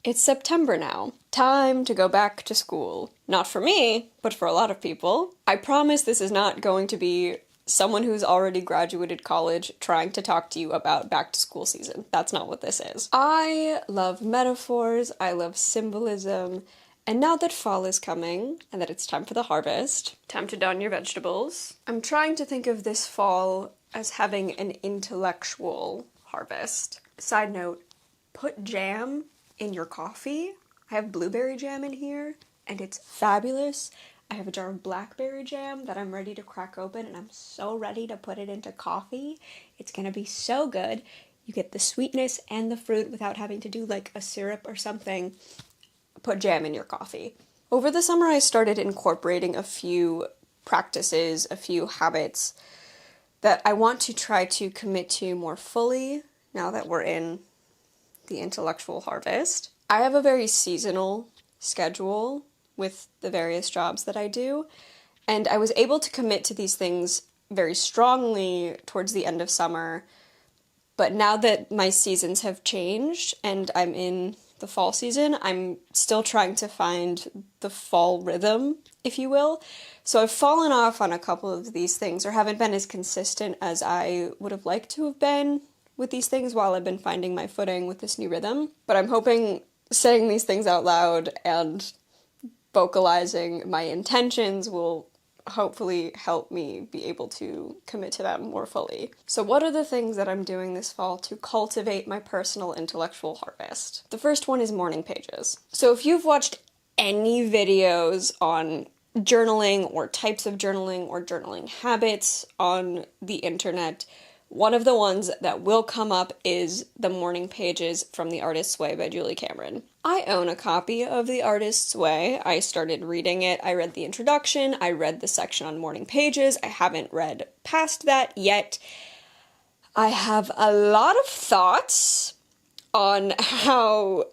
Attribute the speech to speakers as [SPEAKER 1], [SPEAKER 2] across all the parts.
[SPEAKER 1] It's September now. Time to go back to school. Not for me, but for a lot of people. I promise this is not going to be someone who's already graduated college trying to talk to you about back to school season. That's not what this is. I love metaphors, I love symbolism, and now that fall is coming, and that it's time for the harvest, time to don your vegetables, I'm trying to think of this fall as having an intellectual harvest. Side note, put jam in your coffee. I have blueberry jam in here, and it's fabulous. I have a jar of blackberry jam that I'm ready to crack open, and I'm so ready to put it into coffee. It's gonna be so good. You get the sweetness and the fruit without having to do like a syrup or something. Put jam in your coffee. Over the summer, I started incorporating a few practices, a few habits that I want to try to commit to more fully now that we're in the intellectual harvest. I have a very seasonal schedule with the various jobs that I do, and I was able to commit to these things very strongly towards the end of summer, but now that my seasons have changed and I'm in the fall season, I'm still trying to find the fall rhythm, if you will. So I've fallen off on a couple of these things, or haven't been as consistent as I would have liked to have been with these things while I've been finding my footing with this new rhythm. But I'm hoping saying these things out loud and vocalizing my intentions will hopefully help me be able to commit to them more fully. So what are the things that I'm doing this fall to cultivate my personal intellectual harvest? The first one is morning pages. So if you've watched any videos on journaling or types of journaling or journaling habits on the internet, one of the ones that will come up is The Morning Pages from The Artist's Way by Julie Cameron. I own a copy of The Artist's Way. I started reading it. I read the introduction. I read the section on morning pages. I haven't read past that yet. I have a lot of thoughts on how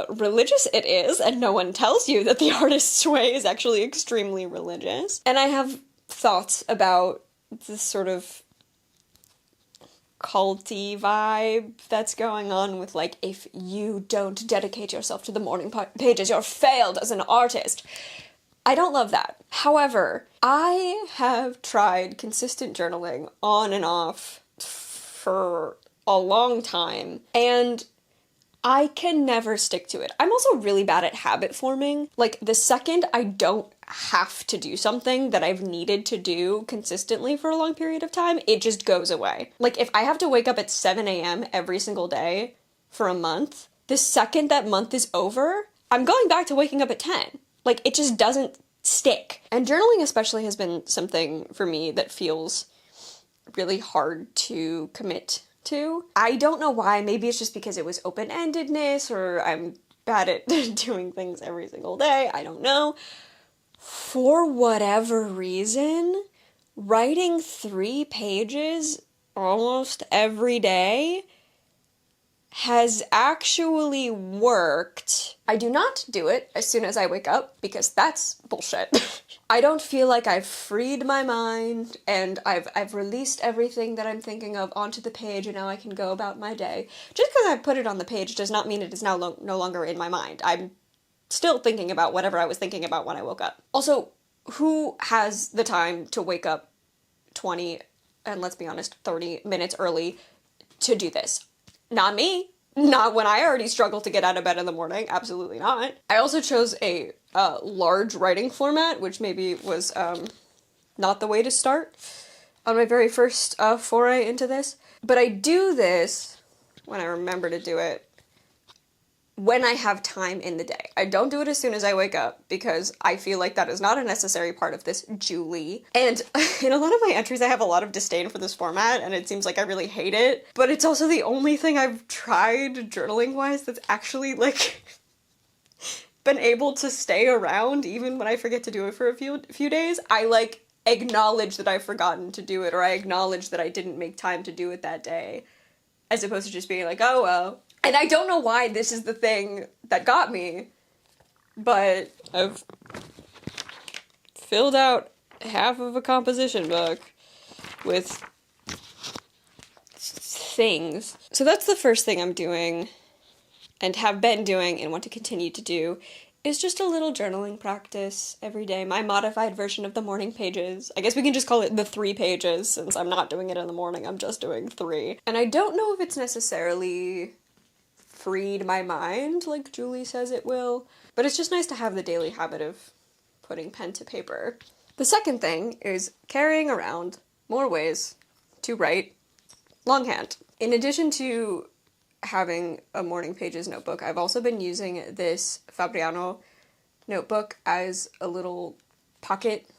[SPEAKER 1] religious it is, and no one tells you that The Artist's Way is actually extremely religious. And I have thoughts about this sort of culty vibe that's going on with, like, if you don't dedicate yourself to the morning pages, you're failed as an artist. I don't love that. However, I have tried consistent journaling on and off for a long time, and I can never stick to it. I'm also really bad at habit forming. Like, the second I don't have to do something that I've needed to do consistently for a long period of time, it just goes away. Like, if I have to wake up at 7 a.m. every single day for a month, the second that month is over, I'm going back to waking up at 10. Like, it just doesn't stick. And journaling especially has been something for me that feels really hard to commit to. I don't know why. Maybe it's just because it was open-endedness, or I'm bad at doing things every single day. I don't know. For whatever reason, writing 3 pages almost every day has actually worked. I do not do it as soon as I wake up, because that's bullshit. I don't feel like I've freed my mind and I've released everything that I'm thinking of onto the page, and now I can go about my day. Just because I put it on the page does not mean it is now no longer in my mind. I'm still thinking about whatever I was thinking about when I woke up. Also, who has the time to wake up 20, and let's be honest, 30 minutes early to do this? Not me. Not when I already struggle to get out of bed in the morning. Absolutely not. I also chose a large writing format, which maybe was not the way to start on my very first foray into this. But I do this, when I remember to do it, when I have time in the day. I don't do it as soon as I wake up, because I feel like that is not a necessary part of this Julie. And in a lot of my entries, I have a lot of disdain for this format, and it seems like I really hate it. But it's also the only thing I've tried journaling-wise that's actually, like, been able to stay around even when I forget to do it for a few days. I, like, acknowledge that I've forgotten to do it, or I acknowledge that I didn't make time to do it that day, as opposed to just being like, oh, well. And I don't know why this is the thing that got me, but I've filled out half of a composition book with things. So that's the first thing I'm doing and have been doing and want to continue to do is just a little journaling practice every day. My modified version of the morning pages. I guess we can just call it the 3 pages since I'm not doing it in the morning, I'm just doing 3. And I don't know if it's necessarily freed my mind like Julie says it will, but it's just nice to have the daily habit of putting pen to paper. The second thing is carrying around more ways to write longhand. In addition to having a morning pages notebook, I've also been using this Fabriano notebook as a little pocket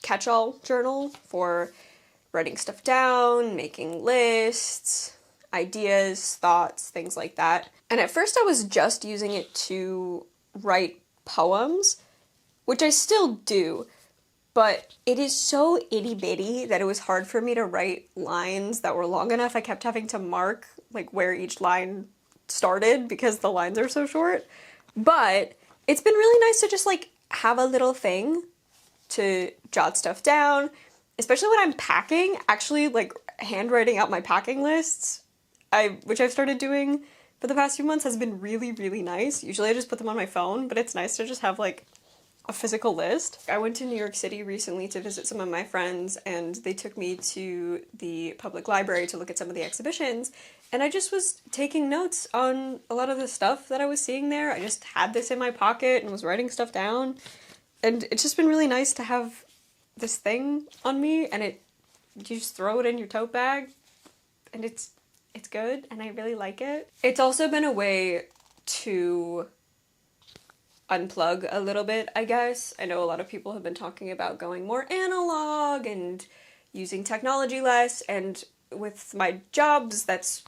[SPEAKER 1] catch-all journal for writing stuff down, making lists, ideas, thoughts, things like that. And at first I was just using it to write poems, which I still do, but it is so itty-bitty that it was hard for me to write lines that were long enough. I kept having to mark like where each line started because the lines are so short. But it's been really nice to just like have a little thing to jot stuff down, especially when I'm packing. Actually, like handwriting out my packing lists, which I've started doing for the past few months, has been really, really nice. Usually I just put them on my phone, but it's nice to just have like a physical list. I went to New York City recently to visit some of my friends, and they took me to the public library to look at some of the exhibitions, and I just was taking notes on a lot of the stuff that I was seeing there. I just had this in my pocket and was writing stuff down, and it's just been really nice to have this thing on me, and you just throw it in your tote bag, and it's good, and I really like it. It's also been a way to unplug a little bit, I guess. I know a lot of people have been talking about going more analog and using technology less, and with my jobs, that's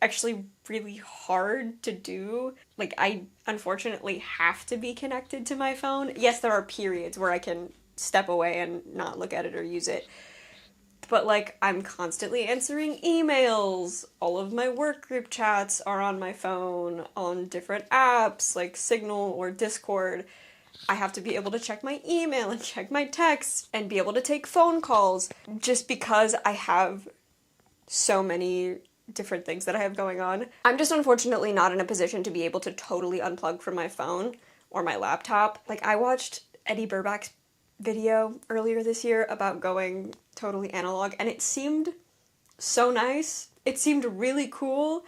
[SPEAKER 1] actually really hard to do. Like, I unfortunately have to be connected to my phone. Yes, there are periods where I can step away and not look at it or use it, but like I'm constantly answering emails. All of my work group chats are on my phone on different apps like Signal or Discord. I have to be able to check my email and check my texts and be able to take phone calls just because I have so many different things that I have going on. I'm just unfortunately not in a position to be able to totally unplug from my phone or my laptop. Like, I watched Eddie Burbach's video earlier this year about going totally analog, and it seemed so nice. It seemed really cool.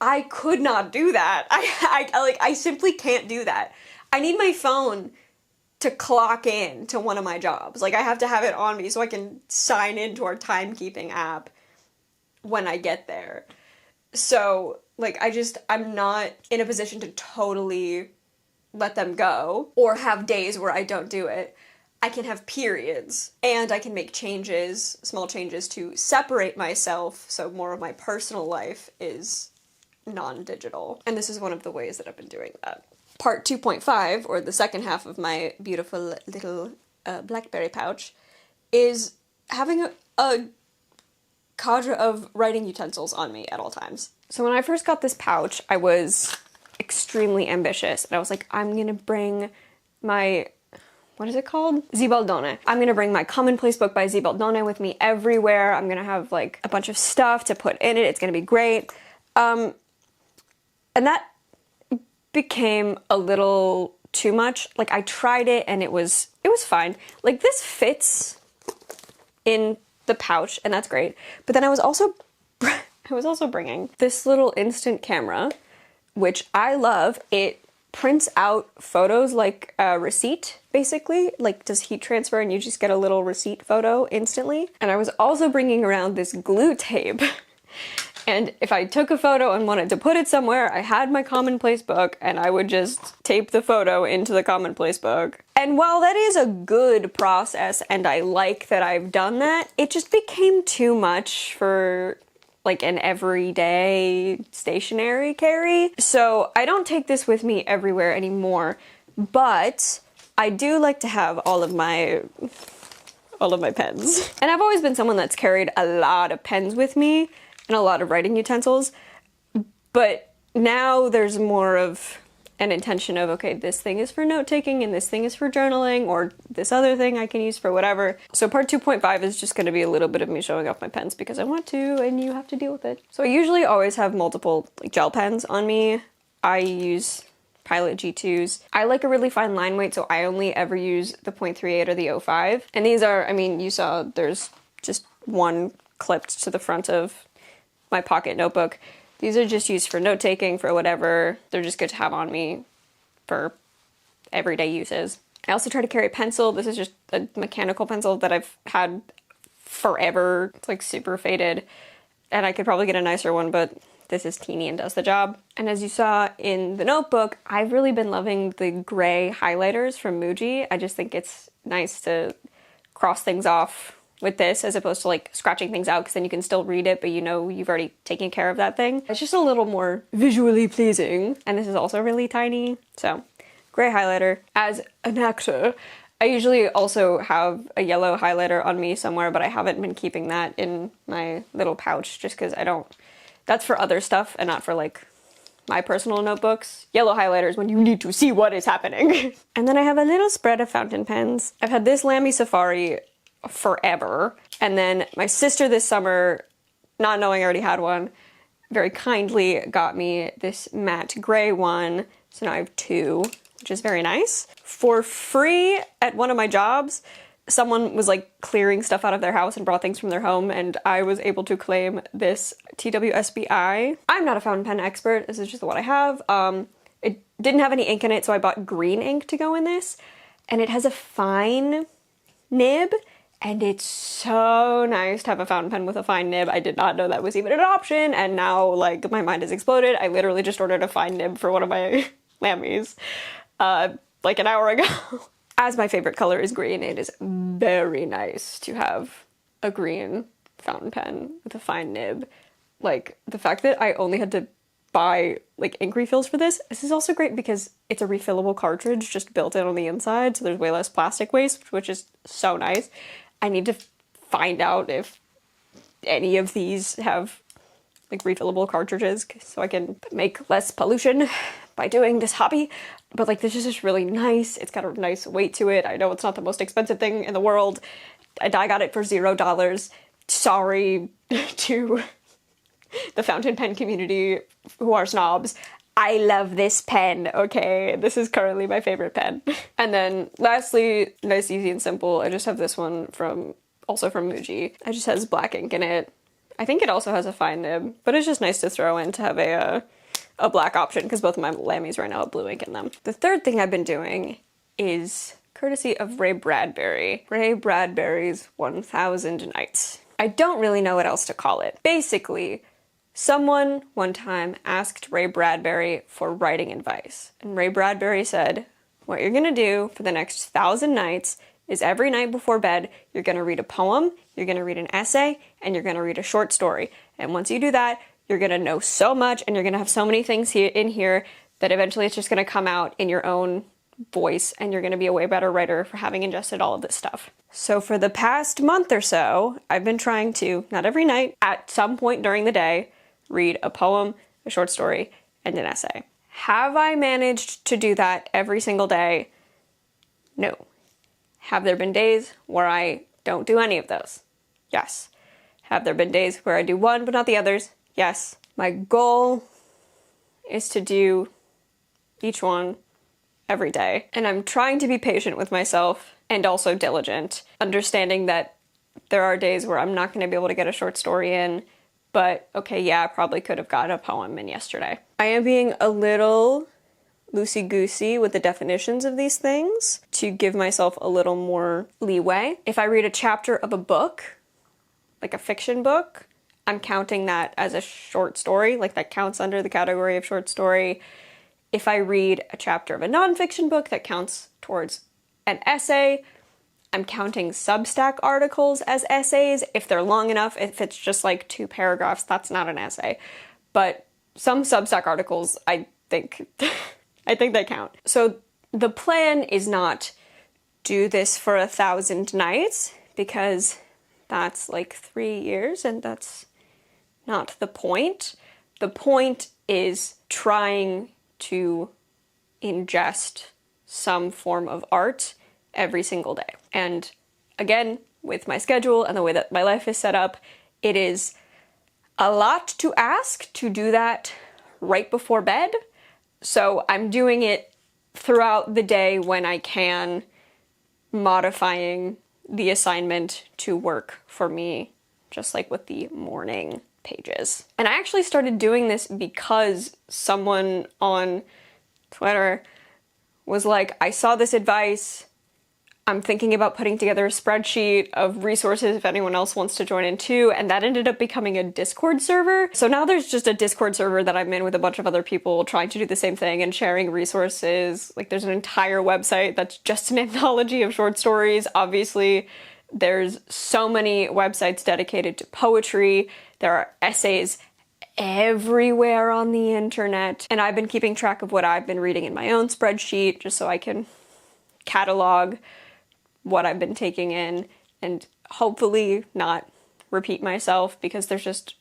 [SPEAKER 1] I could not do that. I simply can't do that. I need my phone to clock in to one of my jobs. Like, I have to have it on me so I can sign into our timekeeping app when I get there. So, like, I'm not in a position to totally let them go or have days where I don't do it. I can have periods, and I can make changes, small changes, to separate myself so more of my personal life is non-digital. And this is one of the ways that I've been doing that. Part 2.5, or the second half of my beautiful little Blackberry pouch, is having a cadre of writing utensils on me at all times. So when I first got this pouch, I was extremely ambitious, and I was like, I'm gonna bring my, what is it called? Zibaldone. I'm gonna bring my commonplace book by Zibaldone with me everywhere. I'm gonna have like a bunch of stuff to put in it. It's gonna be great. And that became a little too much. Like, I tried it and it was fine. Like, this fits in the pouch and that's great. But then I was also bringing this little instant camera, which I love. It prints out photos like a receipt, basically. Like, does heat transfer and you just get a little receipt photo instantly. And I was also bringing around this glue tape. And if I took a photo and wanted to put it somewhere, I had my commonplace book and I would just tape the photo into the commonplace book. And while that is a good process and I like that I've done that, it just became too much for like an everyday stationary carry. So I don't take this with me everywhere anymore, but I do like to have all of my pens. And I've always been someone that's carried a lot of pens with me and a lot of writing utensils, but now there's more of an intention of, okay, this thing is for note-taking and this thing is for journaling, or this other thing I can use for whatever. So part 2.5 is just going to be a little bit of me showing off my pens because I want to, and you have to deal with it. So I usually always have multiple like gel pens on me. I use Pilot G2s. I like a really fine line weight, so I only ever use the .38 or the 0.5. And these are, I mean, you saw there's just one clipped to the front of my pocket notebook. These are just used for note-taking, for whatever. They're just good to have on me for everyday uses. I also try to carry a pencil. This is just a mechanical pencil that I've had forever. It's like super faded, and I could probably get a nicer one, but this is teeny and does the job. And as you saw in the notebook, I've really been loving the gray highlighters from Muji. I just think it's nice to cross things off with this as opposed to like scratching things out, because then you can still read it, but you know you've already taken care of that thing. It's just a little more visually pleasing. And this is also really tiny. So gray highlighter. As an actor, I usually also have a yellow highlighter on me somewhere, but I haven't been keeping that in my little pouch just because I don't, that's for other stuff and not for like my personal notebooks. Yellow highlighters when you need to see what is happening. And then I have a little spread of fountain pens. I've had this Lamy Safari forever. And then my sister this summer, not knowing I already had one, very kindly got me this matte gray one. So now I have two, which is very nice. For free at one of my jobs, someone was like clearing stuff out of their house and brought things from their home, and I was able to claim this TWSBI. I'm not a fountain pen expert, this is just what I have. It didn't have any ink in it, so I bought green ink to go in this, and it has a fine nib, and it's so nice to have a fountain pen with a fine nib. I did not know that was even an option, and now like my mind has exploded. I literally just ordered a fine nib for one of my Lammies like an hour ago. As my favorite color is green, it is very nice to have a green fountain pen with a fine nib. Like, the fact that I only had to buy like ink refills for this is also great because it's a refillable cartridge just built in on the inside, so there's way less plastic waste, which is so nice. I need to find out if any of these have like refillable cartridges so I can make less pollution by doing this hobby. But like, this is just really nice. It's got a nice weight to it. I know it's not the most expensive thing in the world. I got it for $0. Sorry to the fountain pen community who are snobs. I love this pen, okay? This is currently my favorite pen. And then lastly, nice, easy, and simple, I just have this one also from Muji. It just has black ink in it. I think it also has a fine nib, but it's just nice to throw in to have a black option because both of my Lammies right now have blue ink in them. The third thing I've been doing is courtesy of Ray Bradbury. Ray Bradbury's 1000 Nights. I don't really know what else to call it. Basically, someone one time asked Ray Bradbury for writing advice. And Ray Bradbury said, what you're gonna do for the next 1000 nights is every night before bed, you're gonna read a poem, you're gonna read an essay, and you're gonna read a short story. And once you do that, you're gonna know so much and you're gonna have so many things in here that eventually it's just gonna come out in your own voice and you're gonna be a way better writer for having ingested all of this stuff. So for the past month or so, I've been trying to, not every night, at some point during the day, read a poem, a short story, and an essay. Have I managed to do that every single day? No. Have there been days where I don't do any of those? Yes. Have there been days where I do one but not the others? Yes. My goal is to do each one every day. And I'm trying to be patient with myself and also diligent, understanding that there are days where I'm not going to be able to get a short story in, but okay, yeah, I probably could have gotten a poem in yesterday. I am being a little loosey-goosey with the definitions of these things to give myself a little more leeway. If I read a chapter of a book, like a fiction book, I'm counting that as a short story, like that counts under the category of short story. If I read a chapter of a nonfiction book, that counts towards an essay. I'm counting Substack articles as essays. If they're long enough, if it's just like 2 paragraphs, that's not an essay. But some Substack articles, I think, I think they count. So the plan is not do this for 1000 nights, because that's like 3 years and that's not the point. The point is trying to ingest some form of art every single day. And again, with my schedule and the way that my life is set up, it is a lot to ask to do that right before bed, So I'm doing it throughout the day when I can, modifying the assignment to work for me, just like with the morning pages. And I actually started doing this because someone on Twitter was like, I saw this advice, I'm thinking about putting together a spreadsheet of resources if anyone else wants to join in too, and that ended up becoming a Discord server. So now there's just a Discord server that I'm in with a bunch of other people trying to do the same thing and sharing resources. Like, there's an entire website that's just an anthology of short stories. Obviously, there's so many websites dedicated to poetry. There are essays everywhere on the internet, and I've been keeping track of what I've been reading in my own spreadsheet just so I can catalog what I've been taking in and hopefully not repeat myself, because there's just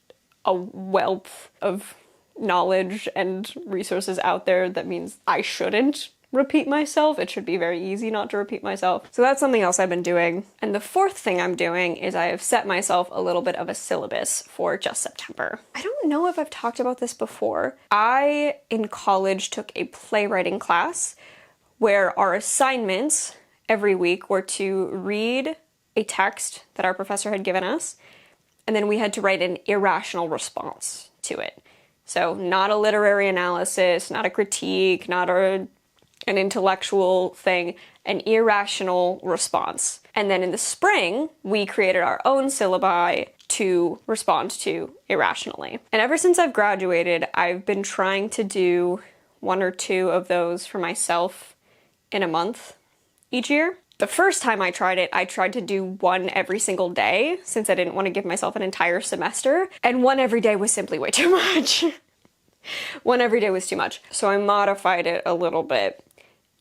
[SPEAKER 1] a wealth of knowledge and resources out there that means I shouldn't repeat myself. It should be very easy not to repeat myself. So that's something else I've been doing. And the fourth thing I'm doing is I have set myself a little bit of a syllabus for just September. I don't know if I've talked about this before. I, in college, took a playwriting class where our assignments every week were to read a text that our professor had given us, and then we had to write an irrational response to it. So not a literary analysis, not a critique, not an intellectual thing, an irrational response. And then in the spring, we created our own syllabi to respond to irrationally. And ever since I've graduated, I've been trying to do 1 or 2 of those for myself in a month each year. The first time I tried it, I tried to do 1 every single day, since I didn't want to give myself an entire semester, and 1 every day was simply way too much. 1 every day was too much. So I modified it a little bit.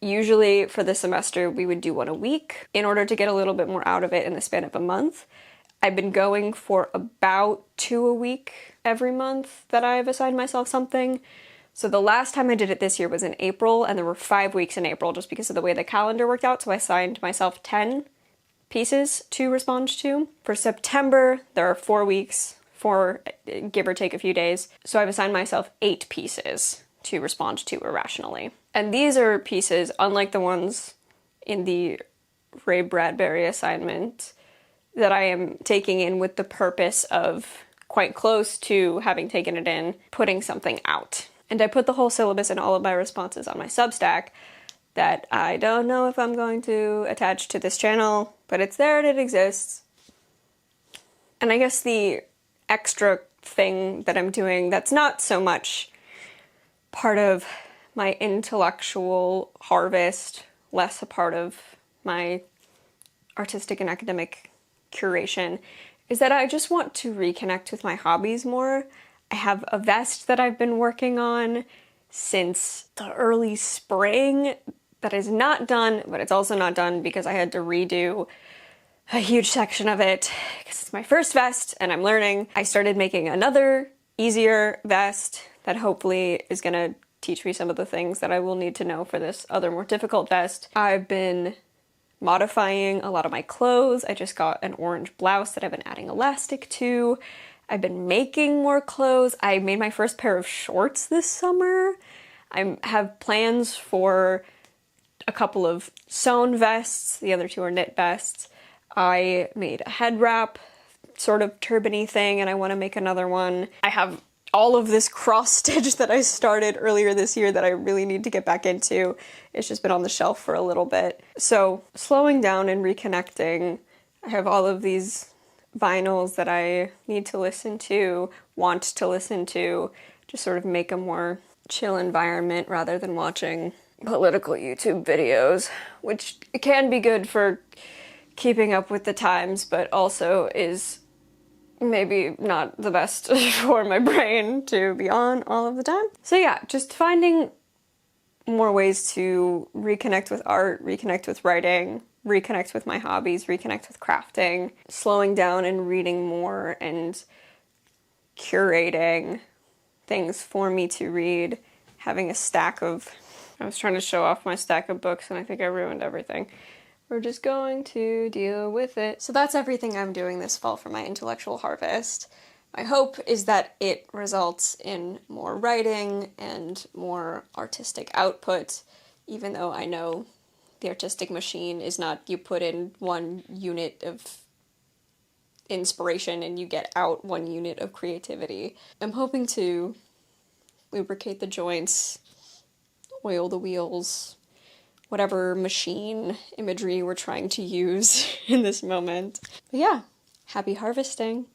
[SPEAKER 1] Usually for the semester, we would do 1 a week in order to get a little bit more out of it in the span of a month. I've been going for about 2 a week every month that I've assigned myself something. So the last time I did it this year was in April, and there were 5 weeks in April just because of the way the calendar worked out, so I assigned myself 10 pieces to respond to. For September, there are 4 weeks, give or take a few days, so I've assigned myself 8 pieces to respond to irrationally. And these are pieces, unlike the ones in the Ray Bradbury assignment, that I am taking in with the purpose of, quite close to having taken it in, putting something out. And I put the whole syllabus and all of my responses on my Substack that I don't know if I'm going to attach to this channel, but it's there and it exists. And I guess the extra thing that I'm doing that's not so much part of my intellectual harvest, less a part of my artistic and academic curation, is that I just want to reconnect with my hobbies more. I have a vest that I've been working on since the early spring that is not done, but it's also not done because I had to redo a huge section of it because it's my first vest and I'm learning. I started making another easier vest that hopefully is gonna teach me some of the things that I will need to know for this other more difficult vest. I've been modifying a lot of my clothes. I just got an orange blouse that I've been adding elastic to. I've been making more clothes. I made my first pair of shorts this summer. I have plans for a couple of sewn vests. The other 2 are knit vests. I made a head wrap, sort of turban-y thing, and I want to make another one. I have all of this cross stitch that I started earlier this year that I really need to get back into. It's just been on the shelf for a little bit. So slowing down and reconnecting. I have all of these vinyls that I need to listen to, want to listen to, just sort of make a more chill environment rather than watching political YouTube videos, which can be good for keeping up with the times, but also is maybe not the best for my brain to be on all of the time. So yeah, just finding more ways to reconnect with art, reconnect with writing, reconnect with my hobbies, reconnect with crafting, slowing down and reading more and curating things for me to read, having a stack of... I was trying to show off my stack of books and I think I ruined everything. We're just going to deal with it. So that's everything I'm doing this fall for my intellectual harvest. My hope is that it results in more writing and more artistic output, even though I know the artistic machine is not you put in 1 unit of inspiration and you get out 1 unit of creativity. I'm hoping to lubricate the joints, oil the wheels, whatever machine imagery we're trying to use in this moment. But yeah, happy harvesting.